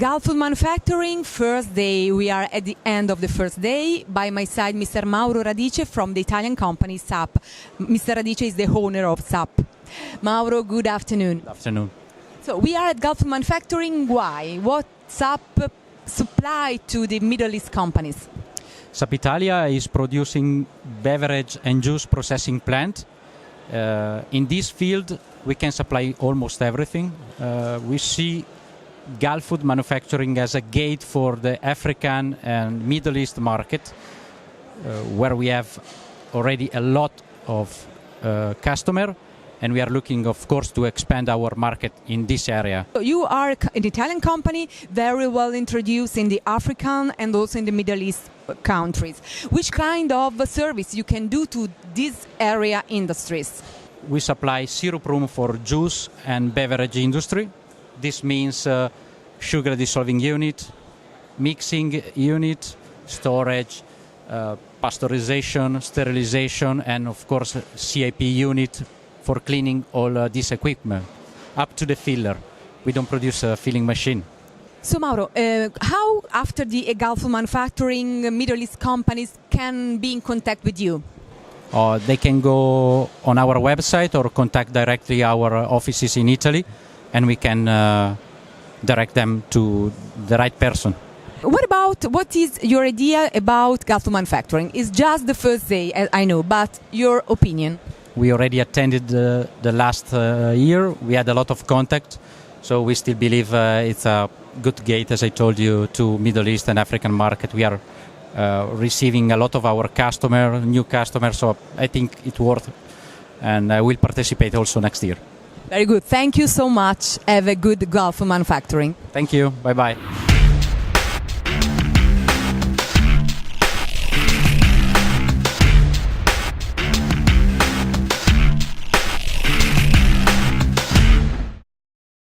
Gulfood Manufacturing, first day. We are at the end of the first day. By my side, Mr. Mauro Radice from the Italian company SAP. Mr. Radice is the owner of SAP. Mauro, good afternoon. Good afternoon. So we are at Gulfood Manufacturing. Why? What SAP supply to the Middle East companies? SAP Italia is producing beverage and juice processing plant. In this field, we can supply almost everything. We see Gulfood Manufacturing as a gate for the African and Middle East market, where we have already a lot of customer, and we are looking, of course, to expand our market in this area. You are an Italian company, very well introduced in the African and also in the Middle East countries. Which kind of service you can do to these area industries? We supply syrup room for juice and beverage industry. This means sugar dissolving unit, mixing unit, storage, pasteurization, sterilization, and of course CIP unit for cleaning all this equipment up to the filler. We don't produce a filling machine. So Mauro, how after the Gulfood Manufacturing Middle East companies can be in contact with you? They can go on our website or contact directly our offices in Italy, and we can direct them to the right person. What is your idea about Gulfood Manufacturing? It's just the first day, I know, but your opinion? We already attended the last year. We had a lot of contact, so we still believe it's a good gate, as I told you, to Middle East and African market. We are receiving a lot of our new customers, so I think it's worth, and I will participate also next year. Very good. Thank you so much. Have a good Gulfood Manufacturing. Thank you. Bye-bye.